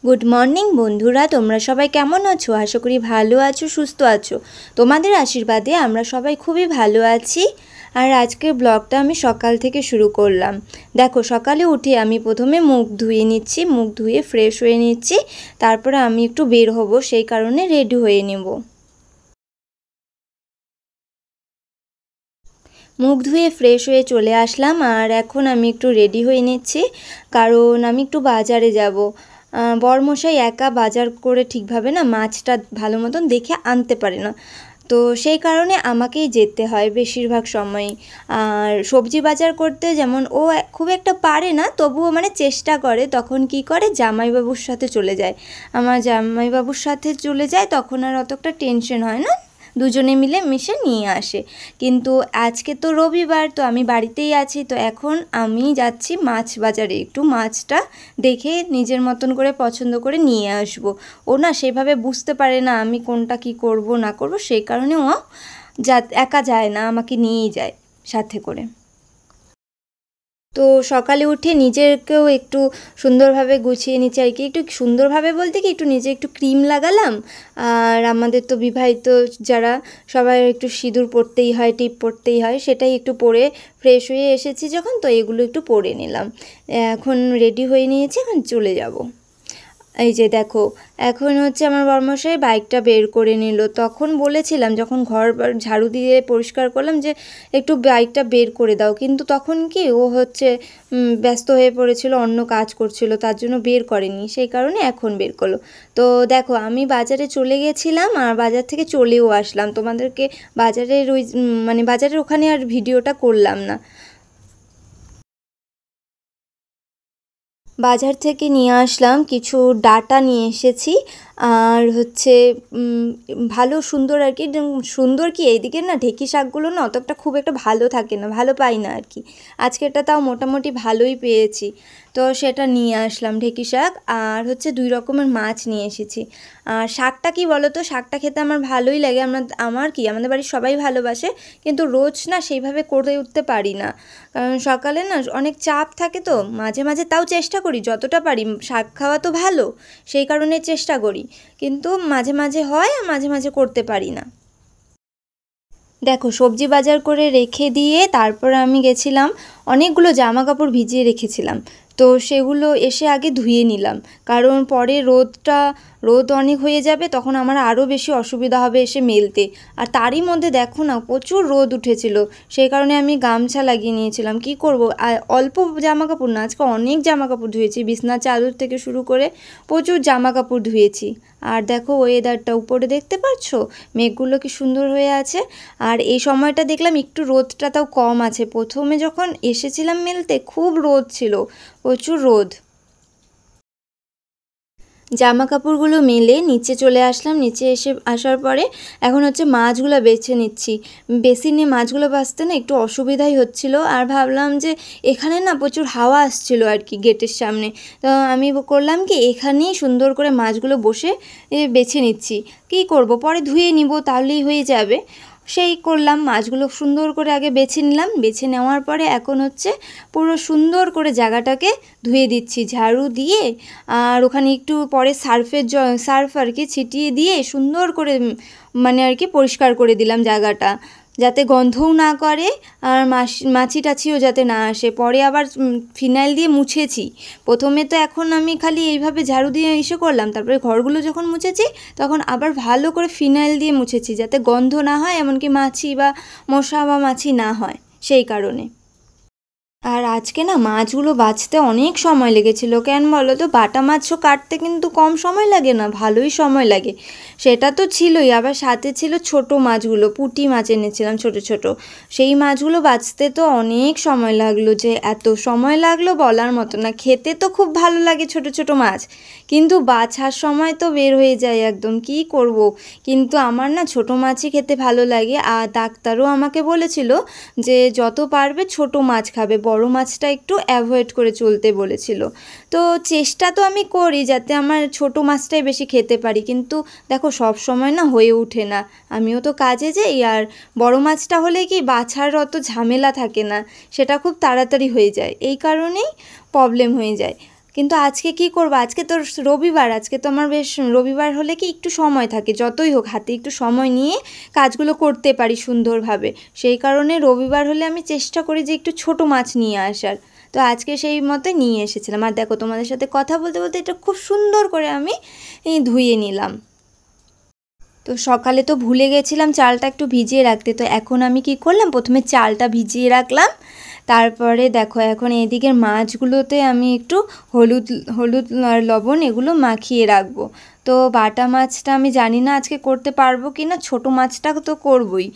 Good morning বন্ধুরা, তোমরা সবাই কেমন আছো? আশা করি ভালো আছো, সুস্থ আছো। তোমাদের আশীর্বাদে আমরা সবাই খুবই ভালো আছি। আর আজকের ব্লগটা আমি সকাল থেকে শুরু করলাম। দেখো, সকালে উঠে আমি প্রথমে মুখ ধুয়ে নিচ্ছি, মুখ ধুয়ে ফ্রেশ হয়ে নিচ্ছি। তারপরে আমি একটু বের হব, সেই কারণে রেডি হয়ে নেব। মুখ ধুয়ে ফ্রেশ হয়ে চলে আসলাম, আর এখন আমি একটু রেডি হয়ে নিচ্ছি, কারণ আমি একটু বাজারে যাব। বরমশাই একা বাজার করে ঠিকভাবে না মাছটা ভালো মতন দেখে আনতে পারে না, তো সেই কারণে আমাকেই যেতে হয় বেশিরভাগ সময়ই। আর সবজি বাজার করতে যেমন ও খুব একটা পারে না, তবুও মানে চেষ্টা করে। তখন কি করে, জামাইবাবুর সাথে চলে যায়। আমার জামাইবাবুর সাথে চলে যায়, তখন আর অতটা টেনশন হয় না, দুজনে মিলে মিশে নিয়ে আসে। কিন্তু আজকে তো রবিবার, তো আমি বাড়িতেই আছি, তো এখন আমি যাচ্ছি মাছ বাজারে, একটু মাছটা দেখে নিজের মতন করে পছন্দ করে নিয়ে আসব। ও না সেভাবে বুঝতে পারে না আমি কোনটা কি করব না করব, সেই কারণে ও একা যায় না, আমাকে নিয়েই যায় সাথে করে। তো সকালে উঠে নিজেকেও একটু সুন্দরভাবে গুছিয়ে নিচ্ছি আর কি। একটু সুন্দরভাবে বলতে কি, একটু নিজে একটু ক্রিম লাগালাম। আর আমাদের তো বিবাহিত যারা, সবাই একটু সিঁদুর পরতেই হয়, টিপ পরতেই হয়, সেটাই একটু পরে ফ্রেশ হয়ে এসেছি যখন, তো এগুলো একটু পরে নিলাম। এখন রেডি হয়ে নিয়েছি, এখন চলে যাব। এই যে দেখো, এখন হচ্ছে আমার বরমশাই বাইকটা বের করে নিল। তখন বলেছিলাম, যখন ঘর ঝাড়ু দিয়ে পরিষ্কার করলাম, যে একটু বাইকটা বের করে দাও, কিন্তু তখন কি ও হচ্ছে ব্যস্ত হয়ে পড়েছিল, অন্য কাজ করছিল, তার জন্য বের করেনি, সেই কারণে এখন বের করলো। তো দেখো, আমি বাজারে চলে গেছিলাম, আর বাজার থেকে চলেও আসলাম। তোমাদেরকে বাজারের ওই মানে বাজারের ওখানে আর ভিডিওটা করলাম না। বাজার থেকে নিয়ে আসলাম, কিছু ডাঁটা নিয়ে এসেছি। আর হচ্ছে ভালো সুন্দর আর কি, সুন্দর কি, এইদিকে না ঢেঁকি শাকগুলো না অতটা খুব একটা ভালো থাকে না, ভালো পাই না আর কি। আজকেরটা তাও মোটামুটি ভালোই পেয়েছি, তো সেটা নিয়ে আসলাম ঢেঁকি শাক। আর হচ্ছে 2 রকমের মাছ নিয়ে এসেছি। আর শাকটা কি বলো তো, শাকটা খেতে আমার ভালোই লাগে, আমার কি আমাদের বাড়ির সবাই ভালোবাসে, কিন্তু রোজ না সেইভাবে করে উঠতে পারি না, কারণ সকালে না অনেক চাপ থাকে, তো মাঝে মাঝে তাও চেষ্টা করি যতটা পারি, শাক খাওয়া তো ভালো, সেই কারণে চেষ্টা করি, কিন্তু মাঝে মাঝে হয় আর মাঝে মাঝে করতে পারি না। দেখো, সবজি বাজার করে রেখে দিয়ে তারপর আমি গেছিলাম, অনেকগুলো জামা কাপড় ভিজিয়ে রেখেছিলাম, তো সেগুলো এসে আগে ধুয়ে নিলাম, কারণ পরে রোদ অনেক হয়ে যাবে, তখন আমার আরও বেশি অসুবিধা হবে এসে মেলতে। আর তারই মধ্যে দেখো না, প্রচুর রোদ উঠেছিল, সেই কারণে আমি গামছা লাগিয়ে নিয়েছিলাম। কি করব, আর অল্প জামা কাপড় না, আজকে অনেক জামা কাপড় ধুয়েছি, বিছনার চাদর থেকে শুরু করে প্রচুর জামা কাপড় ধুয়েছি। আর দেখো ওয়েদারটা উপরে দেখতে পাচ্ছো, মেঘগুলো কি সুন্দর হয়ে আছে। আর এই সময়টা দেখলাম একটু রোদটা তাও কম আছে, প্রথমে যখন এসেছিলাম মেলতে খুব রোদ ছিল, প্রচুর রোদ। জামা কাপড়গুলো মেলে নিচে চলে আসলাম, নিচে এসে আসার পরে এখন হচ্ছে মাছগুলো বেছে নিচ্ছি। বেসিনে মাছগুলো বাছতে না একটু অসুবিধাই হচ্ছিল, আর ভাবলাম যে এখানে না প্রচুর হাওয়া আসছিল আর কি গেটের সামনে, তো আমি করলাম কি, এখানেই সুন্দর করে মাছগুলো বসে বেছে নিচ্ছি। কী করব, পরে ধুয়ে নিব, তাহলেই হয়ে যাবে। সেই করলাম, মাছগুলো সুন্দর করে আগে বেছে নিলাম, বেছে নেওয়ার পরে এখন হচ্ছে পুরো সুন্দর করে জায়গাটাকে ধুয়ে দিচ্ছি ঝাড়ু দিয়ে। আর ওখানে একটু পরে সার্ফ আর কি ছিটিয়ে দিয়ে সুন্দর করে মানে আর কি পরিষ্কার করে দিলাম জায়গাটা, যাতে গন্ধও না করে, আর মাছি টাছিও যাতে না আসে। পরে আবার ফিনাইল দিয়ে মুছেছি প্রথমে, তো এখন আমি খালি এইভাবে ঝাড়ু দিয়ে এসে করলাম, তারপরে ঘরগুলো যখন মুছেছি তখন আবার ভালো করে ফিনাইল দিয়ে মুছেছি, যাতে গন্ধ না হয়, এমনকি মাছি বা মশা বা মাছি না হয়, সেই কারণে। আর আজকে না মাছগুলো বাছতে অনেক সময় লেগেছিল, কেন বলো তো, বাটা মাছও কাটতে কিন্তু কম সময় লাগে না, ভালোই সময় লাগে। সেটা তো ছিলই, আবার সাথে ছিল ছোট মাছগুলো, পুঁটি মাছ এনেছিলাম ছোট ছোট, সেই মাছগুলো বাছতে তো অনেক সময় লাগলো, যে এত সময় লাগলো বলার মতো না। খেতে তো খুব ভালো লাগে ছোট ছোট মাছ, কিন্তু বাছার সময় তো বের হয়ে যায় একদম, কি করব। কিন্তু আমার না ছোট মাছই খেতে ভালো লাগে, আর ডাক্তারও আমাকে বলেছিল যে যত পারবে ছোট মাছ খাবে, বড় মাছটা একটু অ্যাভয়েড করে চলতে বলেছিল। তো চেষ্টা তো আমি করি যাতে আমার ছোট মাছটাই বেশি খেতে পারি, কিন্তু দেখো সব সময় না হয়ে ওঠে না, আমিও তো কাজে যাই। আর বড় মাছটা হলে কি বাছার অত ঝামেলা থাকে না, সেটা খুব তাড়াতাড়ি হয়ে যায়, এই কারণেই প্রবলেম হয়ে যায়। কিন্তু আজকে কি করব, আজকে তো রবিবার, আজকে তো আমার বেশ রবিবার হলে কি একটু সময় থাকে, যতই হোক হাতে একটু সময় নিয়ে কাজগুলো করতে পারি সুন্দরভাবে। সেই কারণে রবিবার হলে আমি চেষ্টা করি যে একটু ছোট মাছ নিয়ে আসার। তো আজকে সেই মতো নিয়ে এসেছিলাম। আর দেখো তোমাদের সাথে কথা বলতে বলতে এটা খুব সুন্দর করে আমি ধুয়ে নিলাম। তো সকালে তো ভুলে গেছিলাম চালটা একটু ভিজিয়ে রাখতে, তো এখন আমি কি করলাম, প্রথমে চালটা ভিজিয়ে রাখলাম, তারপরে দেখো এখন এদিকের মাছগুলোতে আমি একটু হলুদ হলুদ আর লবণ এগুলো মাখিয়ে রাখবো। তো বাটা মাছটা আমি জানি না আজকে করতে পারবো কি না, ছোটো মাছটা তো করবই।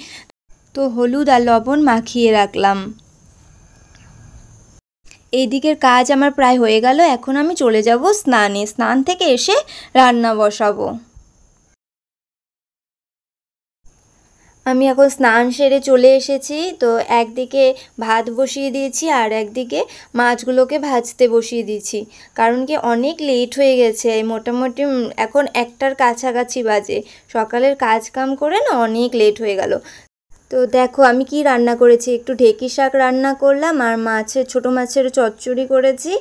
তো হলুদ আর লবণ মাখিয়ে রাখলাম। এই দিকের কাজ আমার প্রায় হয়ে গেল, এখন আমি চলে যাব স্নানে, স্নান থেকে এসে রান্না বসাবো। আমি এখন স্নান সেরে চলে এসেছি। তো একদিকে ভাত বসিয়ে দিয়েছি আর একদিকে মাছগুলোকে ভাজতে বসিয়ে দিয়েছি, কারণ কি অনেক লেট হয়ে গেছে, মোটামুটি এখন 1টার কাছাকাছি বাজে। সকালের কাজ কাম করে না অনেক লেট হয়ে গেল। তো দেখো আমি কি রান্না করেছি, একটু ঢেঁকি শাক রান্না করলাম আর ছোটো মাছের চচ্চড়ি করেছি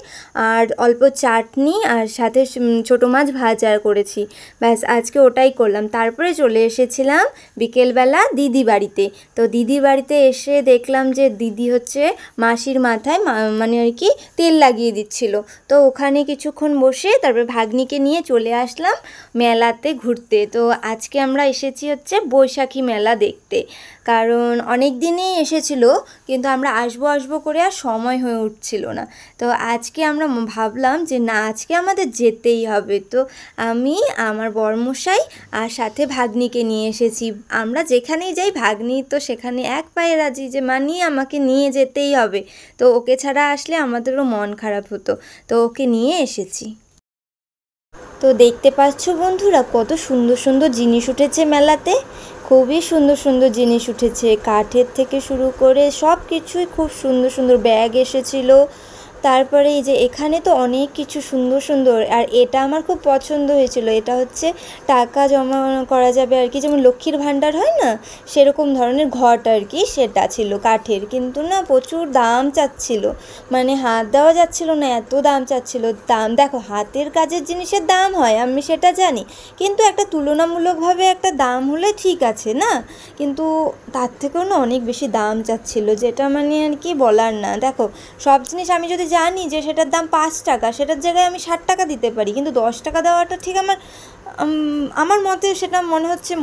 আর অল্প চাটনি আর সাথে ছোটো মাছ ভাজা করেছি। ব্যাস আজকে ওটাই করলাম। তারপরে চলে এসেছিলাম বিকেলবেলা দিদি বাড়িতে। তো দিদি বাড়িতে এসে দেখলাম যে দিদি হচ্ছে মাসির মাথায় মানে আর কি তেল লাগিয়ে দিচ্ছিল। তো ওখানে কিছুক্ষণ বসে তারপরে ভাগ্নিকে নিয়ে চলে আসলাম মেলাতে ঘুরতে। তো আজকে আমরা এসেছি হচ্ছে বৈশাখী মেলা দেখতে, কারণ অনেক দিনই এসেছিল কিন্তু আমরা আসবো আসবো করে আর সময় হয়ে উঠছিল না। তো আজকে আমরা ভাবলাম যে না আজকে আমাদের যেতেই হবে। তো আমি আমার বরমশাই আর সাথে ভাগ্নিকে নিয়ে এসেছি। আমরা যেখানেই যাই ভাগ্নি তো সেখানে এক পায়ে রাজি যে মানি আমাকে নিয়ে যেতেই হবে। তো ওকে ছাড়া আসলে আমাদেরও মন খারাপ হতো, তো ওকে নিয়ে এসেছি। তো দেখতে পাচ্ছ বন্ধুরা কত সুন্দর সুন্দর জিনিস উঠেছে মেলাতে, খুবই সুন্দর সুন্দর জিনিস উঠেছে, কাঠের থেকে শুরু করে সব কিছুই খুব সুন্দর সুন্দর ব্যাগ এসেছিলো। তারপরে এই যে এখানে তো অনেক কিছু সুন্দর সুন্দর, আর এটা আমার খুব পছন্দ হয়েছিল, এটা হচ্ছে টাকা জমা করা যাবে আর কি, যেমন লক্ষ্মীর ভাণ্ডার হয় না সেরকম ধরনের ঘট আর কি, সেটা ছিল কাঠের, কিন্তু না প্রচুর দাম চাচ্ছিল, মানে হাত দেওয়া যাচ্ছিল না, এত দাম চাচ্ছিল। দাম দেখো হাতের কাজের জিনিসের দাম হয় আমি সেটা জানি, কিন্তু একটা তুলনামূলকভাবে একটা দাম হলে ঠিক আছে না, কিন্তু তার থেকেও না অনেক বেশি দাম চাচ্ছিল, যেটা মানে আর কি বলার না। দেখো সব জিনিস আমি যদি জানি যে সেটার দাম 5 টাকা, সেটার জায়গায় আমি 60 টাকা দিতে পারি, কিন্তু 10 টাকা দেওয়াটা ঠিক আমার মতে সেটা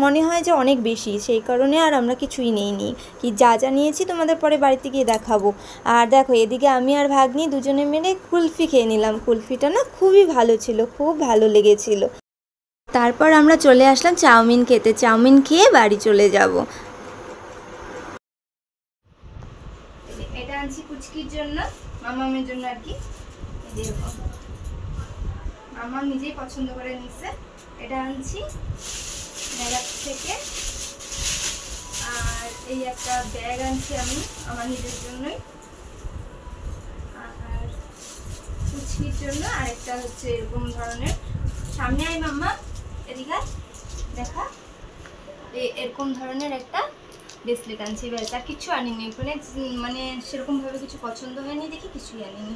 মনে হয় যে অনেক বেশি, সেই কারণে আর আমরা কিছুই নিইনি। কি যা যা নিয়েছি তোমাদের পরে বাড়িতে গিয়ে দেখাবো। আর দেখো এদিকে আমি আর ভাগ্নি দুজনে মিলে কুলফি খেয়ে নিলাম, কুলফিটা না খুবই ভালো ছিল, খুব ভালো লেগেছিল। তারপর আমরা চলে আসলাম চাউমিন খেতে, চাউমিন খেয়ে বাড়ি চলে যাব। এটা আনছি কুচকির জন্য, মামামের জন্য আর কি, মামা নিজেই পছন্দ করে নিচ্ছে। এটা আনছি মেলা থেকে, আর এই একটা ব্যাগ আনছি আমি আমার নিজের জন্যই, আর কুচকির জন্য আরেকটা হচ্ছে এরকম ধরনের, সামনে আয় মাম্মা এদিকে দেখা, এরকম ধরনের একটা ব্রেসলেট আনছি। ব্যাস আর কিছু আনিনি, ওখানে মানে সেরকমভাবে কিছু পছন্দ হয়নি দেখি কিছুই আনিনি।